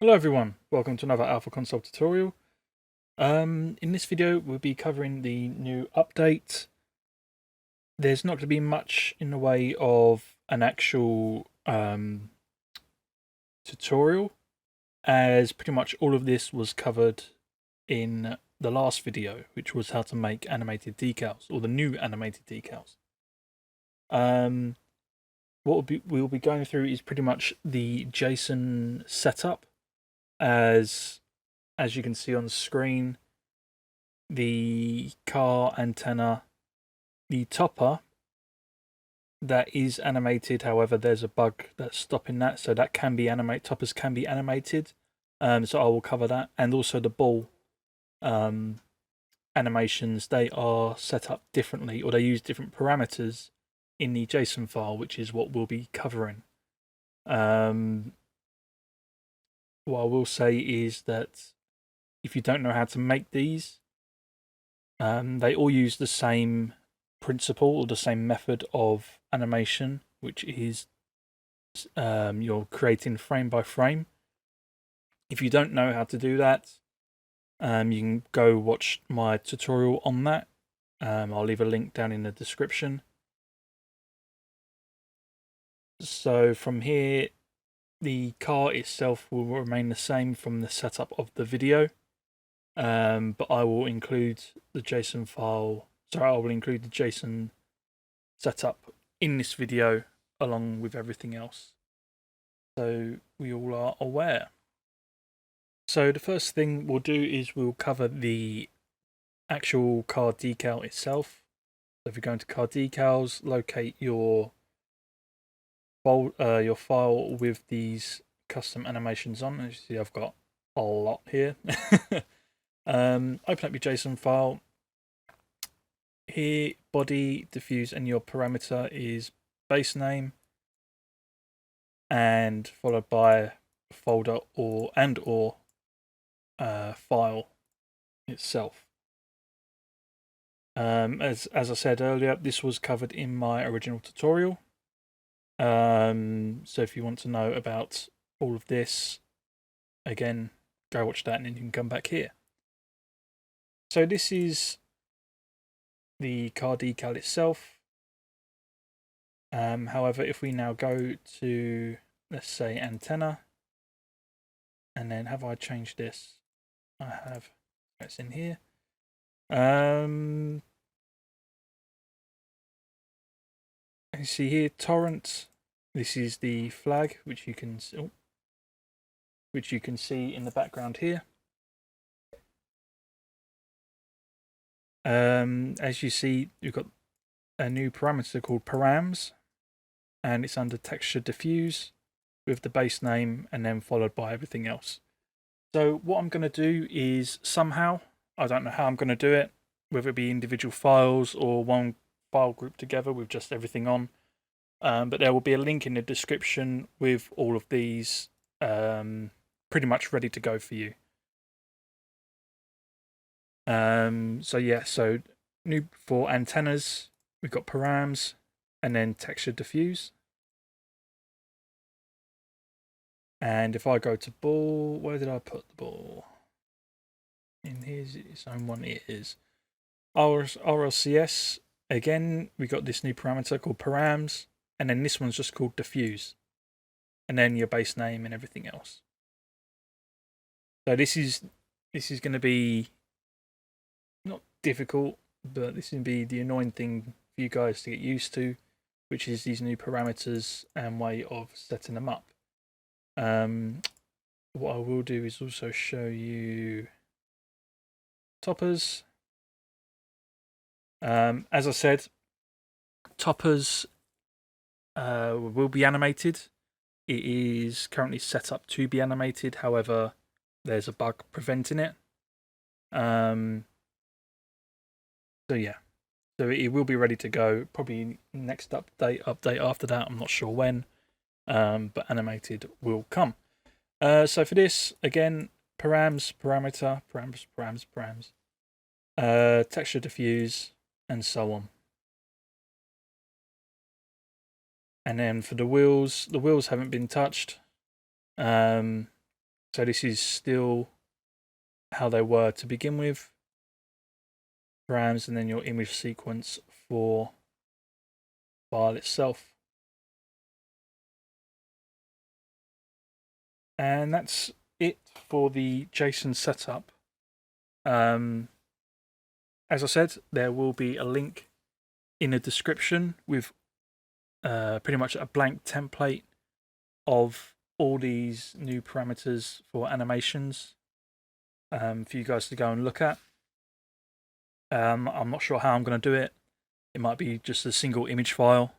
Hello everyone, welcome to another APLHA CONSOLE tutorial. In this video we'll be covering the new update. There's not going to be much in the way of an actual tutorial, as pretty much all of this was covered in the last video, which was how to make animated decals, or the new animated decals. What we'll be going through is pretty much the JSON setup, as you can see on the screen. The car antenna, the topper, that is animated. However, there's a bug that's stopping that, so that can be animated. Toppers can be animated, so I will cover that. And also the ball animations, they are set up differently, or they use different parameters in the JSON file, which is what we'll be covering. What I will say is that if you don't know how to make these, they all use the same principle or the same method of animation, which is you're creating frame by frame. If you don't know how to do that, you can go watch my tutorial on that. I'll leave a link down in the description. So from here, the car itself will remain the same from the setup of the video. But I will include the JSON file. Sorry, I will include the JSON setup in this video along with everything else, so we all are aware. So the first thing we'll do is we'll cover the actual car decal itself. So if you go into car decals, locate your file with these custom animations on. As you see, I've got a lot here. Open up your JSON file. Here, body, diffuse, and your parameter is base name, and followed by folder or file itself. As I said earlier, this was covered in my original tutorial. So if you want to know about all of this, again, go watch that and then you can come back here. So this is the car decal itself. However, if we now go to, let's say, antenna, and then have I changed this? I have. It's in here. You see here, torrent. This is the flag, which you can see in the background here. As you see, you've got a new parameter called params, and it's under texture diffuse with the base name and then followed by everything else. So what I'm going to do is somehow, I don't know how I'm going to do it, whether it be individual files or one file group together with just everything on. But there will be a link in the description with all of these pretty much ready to go for you. So yeah, so new for antennas, we've got params and then texture diffuse. And if I go to ball, where did I put the ball? In here's its own one. It is RLCS. Again, we got this new parameter called params, and then this one's just called diffuse, and then your base name and everything else. So this is going to be not difficult, but this is going to be the annoying thing for you guys to get used to, which is these new parameters and way of setting them up. What I will do is also show you toppers. As I said, toppers will be animated. It is currently set up to be animated. However, there's a bug preventing it. So yeah, so it will be ready to go. Probably next update after that. I'm not sure when, but animated will come. So for this, again, params, parameter, params, texture diffuse, and so on. And then for the wheels haven't been touched. So this is still how they were to begin with. Params and then your image sequence for file itself. And that's it for the JSON setup. As I said, there will be a link in the description with pretty much a blank template of all these new parameters for animations for you guys to go and look at. I'm not sure how I'm going to do it. It might be just a single image file,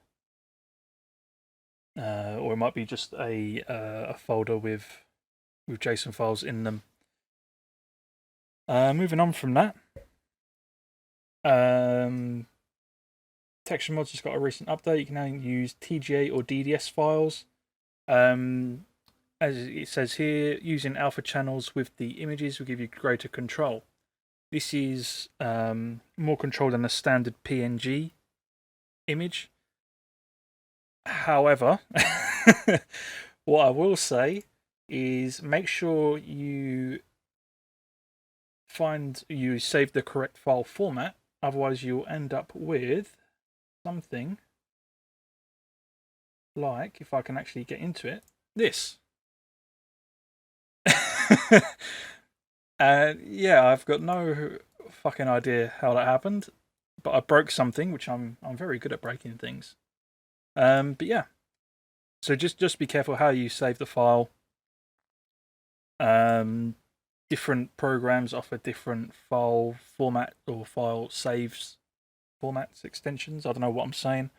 or it might be just a folder with JSON files in them. Moving on from that, Texture Mods has got a recent update. You can now use TGA or DDS files. As it says here, using alpha channels with the images will give you greater control. This is more control than a standard PNG image. However, what I will say is make sure you save the correct file format. Otherwise, you'll end up with something like, if I can actually get into it, this. Yeah, I've got no fucking idea how that happened, but I broke something, which I'm very good at breaking things. But yeah, so just be careful how you save the file. Different programs offer different file format or file saves formats, extensions. I don't know what I'm saying.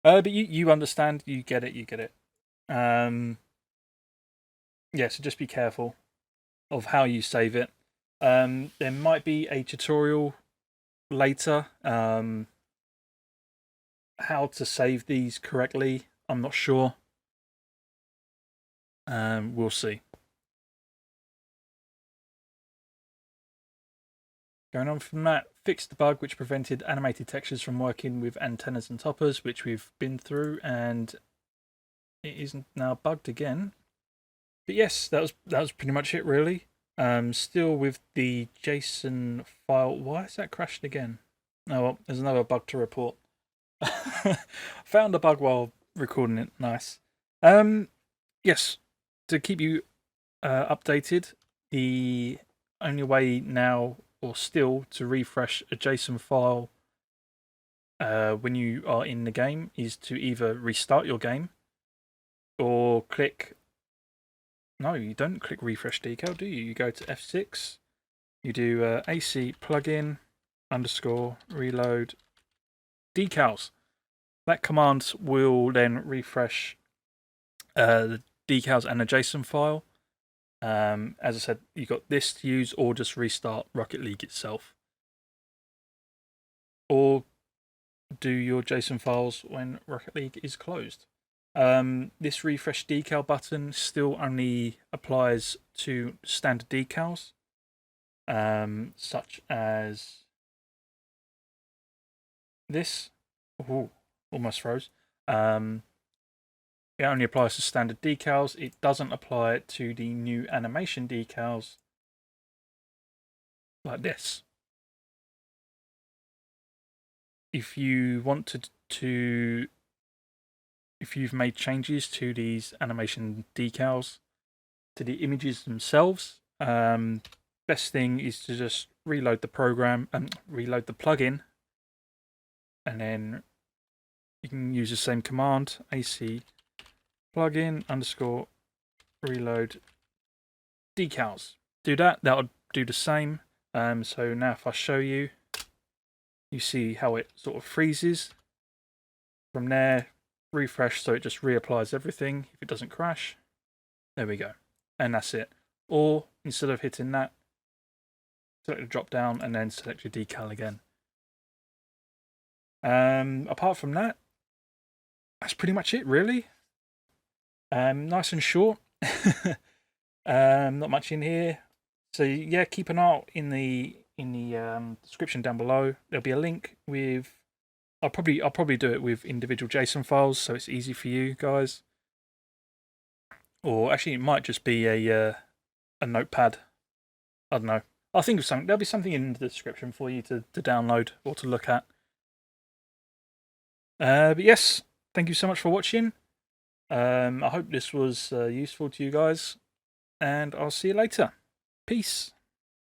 But you understand, you get it. Yeah, so just be careful of how you save it. There might be a tutorial later how to save these correctly. I'm not sure. We'll see. Going on from that, fixed the bug which prevented animated textures from working with antennas and toppers, which we've been through, and it isn't now bugged again. But yes, that was pretty much it, really. Still with the JSON file. Why is that crashed again? Oh well, there's another bug to report. Found a bug while recording it. Nice. Yes, to keep you updated, the only way now or still to refresh a JSON file when you are in the game is to either restart your game or click. No, you don't click refresh decal, do you? You go to F6, you do AC plugin _ reload decals. That command will then refresh the decals and the JSON file. As I said, you got this to use, or just restart Rocket League itself, or do your JSON files when Rocket League is closed. This refresh decal button still only applies to standard decals, such as this. Ooh, almost froze. It only applies to standard decals. It doesn't apply to the new animation decals like this. If you wanted to, if you've made changes to these animation decals, to the images themselves, best thing is to just reload the program and reload the plugin, and then you can use the same command, AC plugin _ reload decals. Do that, that'll do the same. So now if I show you, you see how it sort of freezes. From there, refresh so it just reapplies everything if it doesn't crash. There we go. And that's it. Or instead of hitting that, select the drop down and then select your decal again. Apart from that, that's pretty much it, really. Nice and short. Not much in here. So yeah, keep an eye out in the description down below. There'll be a link with. I'll probably do it with individual JSON files, so it's easy for you guys. Or actually, it might just be a notepad. I don't know. I'll think of something. There'll be something in the description for you to download or to look at. But yes, thank you so much for watching. I hope this was useful to you guys, and I'll see you later. Peace.